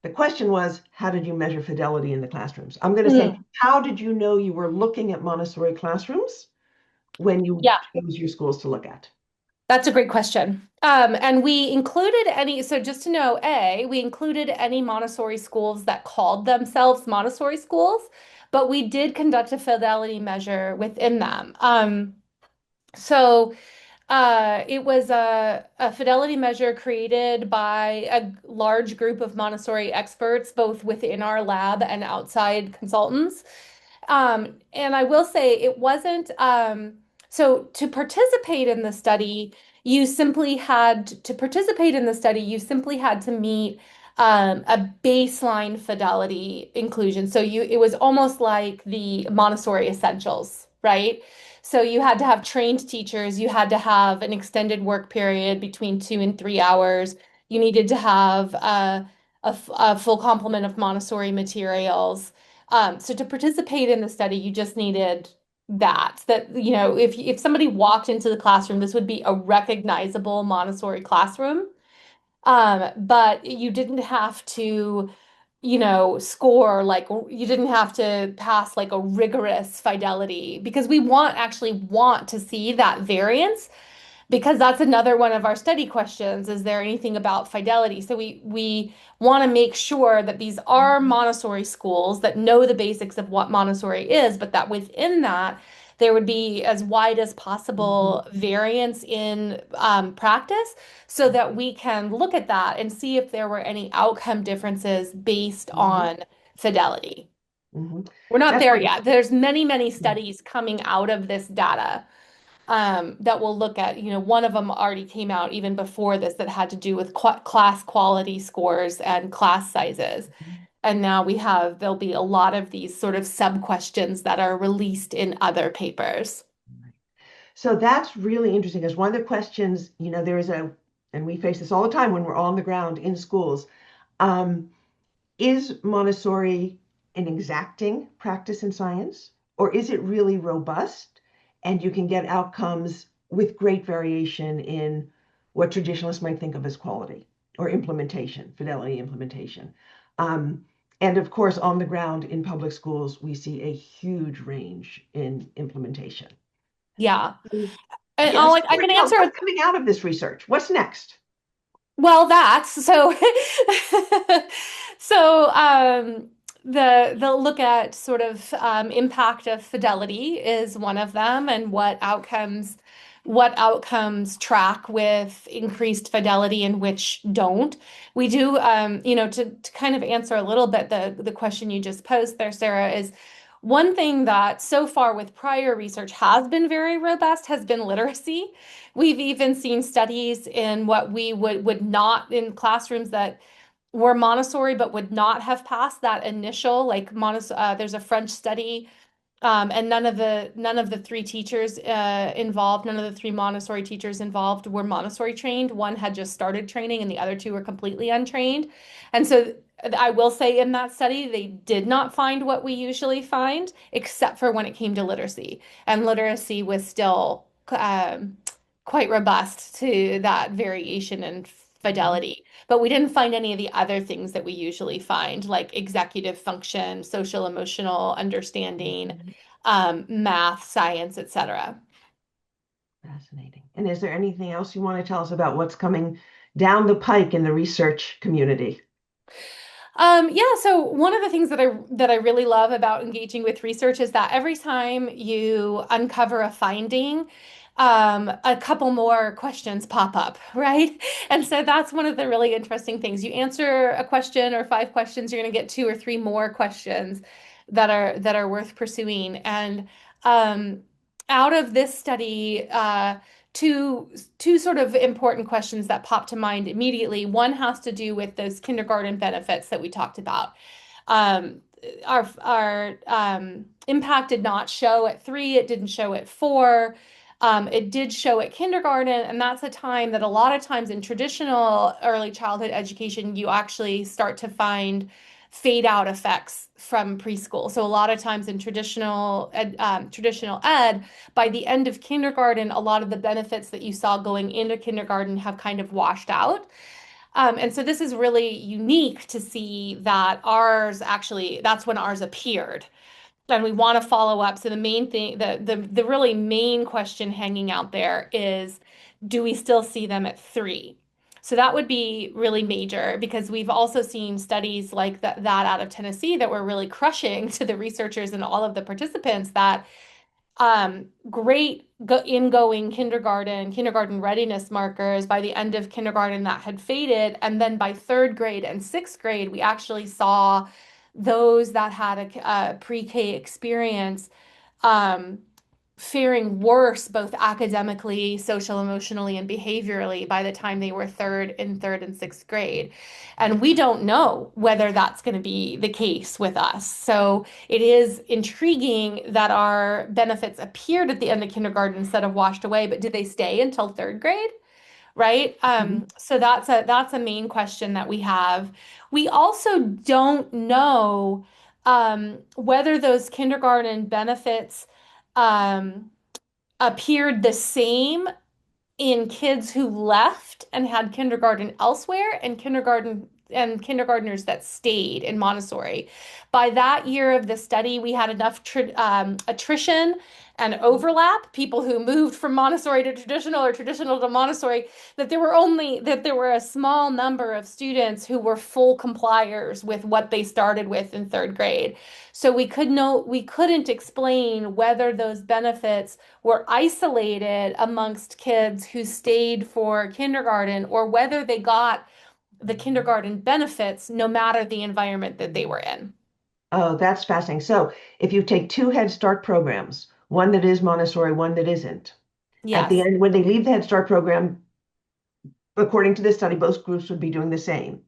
The question was, how did you measure fidelity in the classrooms? I'm going to say, how did you know you were looking at Montessori classrooms when you Yeah. chose your schools to look at? That's a great question. And we included so just to know, we included any Montessori schools that called themselves Montessori schools, but we did conduct a fidelity measure within them. So it was a fidelity measure created by a large group of Montessori experts, both within our lab and outside consultants. And I will say it wasn't, so to participate in the study, you simply had to meet a baseline fidelity inclusion. So it was almost like the Montessori essentials, right? So you had to have trained teachers, you had to have an extended work period between 2 and 3 hours. You needed to have a full complement of Montessori materials. So to participate in the study, you just needed if somebody walked into the classroom, this would be a recognizable Montessori classroom. But you didn't have to, score you didn't have to pass like a rigorous fidelity because we actually want to see that variance because that's another one of our study questions. Is there anything about fidelity? So we want to make sure that these are Montessori schools that know the basics of what Montessori is, but that within that there would be as wide as Mhm. possible variance in practice so that we can look at that and see if there were any outcome differences based Mhm. on fidelity. Mhm. We're not That's there what. yet. There's many, many studies coming out of this data that will look at, one of them already came out even before this that had to do with class quality scores and class sizes. And now there'll be a lot of these sort of sub questions that are released in other papers. So that's really interesting because one of the questions, there is and we face this all the time when we're on the ground in schools. Um, is Montessori an exacting practice in science, or is it really robust and you can get outcomes with great variation in what traditionalists might think of as quality or implementation, fidelity implementation? Um, and of course, on the ground in public schools, we see a huge range in implementation. Yeah. And Yes, I can tell us answer. what's coming out of this research. What's next? Well, that's so so the look at sort of impact of fidelity is one of them, and what outcomes track with increased fidelity and which don't. We do to kind of answer a little bit the question you just posed there, Sarah, is one thing that so far with prior research has been very robust has been literacy. We've even seen studies in what we would not in classrooms that were Montessori but would not have passed that initial like Montessori. There's a French study, and none of the three teachers involved, none of the three Montessori teachers involved were Montessori trained. One had just started training, and the other two were completely untrained. And so I will say in that study, they did not find what we usually find, except for when it came to literacy. And literacy was still quite robust to that variation in Mhm, fidelity. But we didn't find any of the other things that we usually find, like executive function, social emotional understanding, mhm. math, science, etc. Fascinating. And is there anything else you want to tell us about what's coming down the pike in the research community? Yeah, so one of the things that I really love about engaging with research is that every time you uncover a finding, a couple more questions pop up, right? And so that's one of the really interesting things. You answer a question or five questions, you're going to get two or three more questions that are worth pursuing. And um, out of this study, two two sort of important questions that pop to mind immediately. One has to do with those kindergarten benefits that we talked about. Um, our impact did not show at 3, it didn't show at 4. It did show at kindergarten, and that's a time that a lot of times in traditional early childhood education, you actually start to find fade out effects from preschool. So a lot of times in traditional ed, by the end of kindergarten, a lot of the benefits that you saw going into kindergarten have kind of washed out. And so this is really unique to see that ours actually, that's when ours appeared. And we want to follow up. So the main thing, the really main question hanging out there is, do we still see them at 3? So that would be really major because we've also seen studies like that out of Tennessee that were really crushing to the researchers and all of the participants that great ingoing kindergarten readiness markers by the end of kindergarten that had faded. And then by third grade and sixth grade, we actually saw those that had a pre-K experience um, faring worse, both academically, social, emotionally, and behaviorally by the time they were third and sixth grade. And we don't know whether that's going to be the case with us. So it is intriguing that our benefits appeared at the end of kindergarten instead of washed away, but did they stay until third grade? Right? Mhm. So that's a main question that we have. We also don't know whether those kindergarten benefits um, appeared the same in kids who left and had kindergarten elsewhere and kindergarten and kindergartners that stayed in Montessori. By that year of the study, we had enough attrition and overlap, people who moved from Montessori to traditional or traditional to Montessori, that there were a small number of students who were full compliers with what they started with in third grade. So we couldn't explain whether those benefits were isolated amongst kids who stayed for kindergarten or whether they got the kindergarten benefits no matter the environment that they were in. Oh, that's fascinating. So if you take two Head Start programs, one that is Montessori, one that isn't, at the Yes, end, when they leave the Head Start program, according to this study, both groups would be doing the same.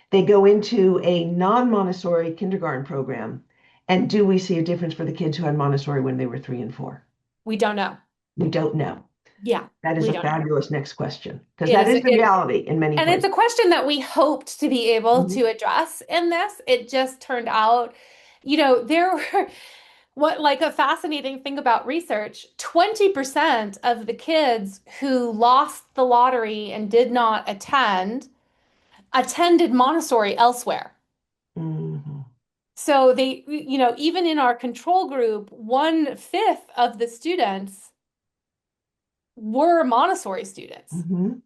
They go into a non-Montessori kindergarten program. And do we see a difference for the kids who had Montessori when they were 3 and 4? we don't know. We don't know. Yeah, That is we a don't know. fabulous next question, because It that is is the it reality in many And it's places. a question that we hoped to be able Mhm. to address in this. It just turned out, there were what like a fascinating thing about research, 20% of the kids who lost the lottery and did not attended Montessori elsewhere. Mhm. So even in our control group, 1/5 of the students were Montessori students. Mhm.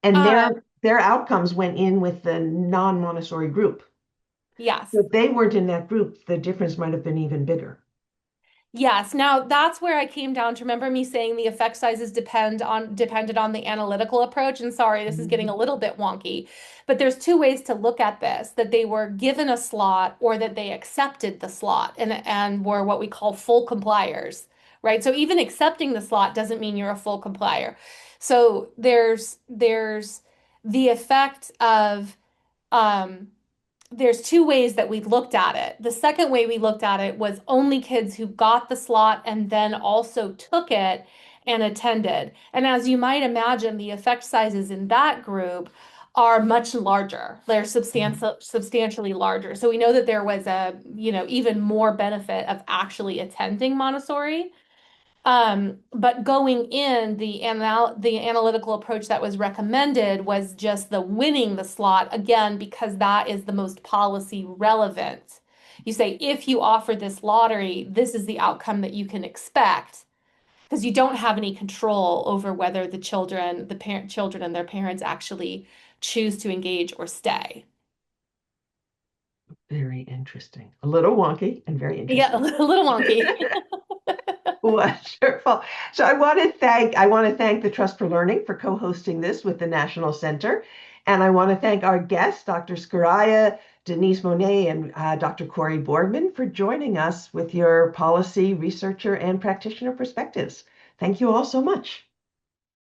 And Um, their outcomes went in with the non-Montessori group. So yes. if they weren't in that group, the difference might have been even bigger. Yes. Now that's where I came down to remember me saying the effect sizes depended on the analytical approach. And sorry, this is getting a Mhm. little bit wonky, but there's two ways to look at this, that they were given a slot or that they accepted the slot and were what we call full compliers, right? So even accepting the slot doesn't mean you're a full complier. So there's the effect of um there's two ways that we looked at it. The second way we looked at it was only kids who got the slot and then also took it and attended. And as you might imagine, the effect sizes in that group are much larger. They're substantially larger. So we know that there was even more benefit of actually attending Montessori. But going in, the analytical approach that was recommended was just the winning the slot, again, because that is the most policy relevant. You say, if you offer this lottery, this is the outcome that you can expect, because you don't have any control over whether children and their parents actually choose to engage or stay. Very interesting. A little wonky and very Yeah, a interesting. little wonky. Wonderful. So I want to thank the Trust for Learning for co-hosting this with the National Center. And I want to thank our guests, Dr. Scaraya, Denise Monet, and Dr. Corey Boardman for joining us with your policy, researcher, and practitioner perspectives. Thank you all so much.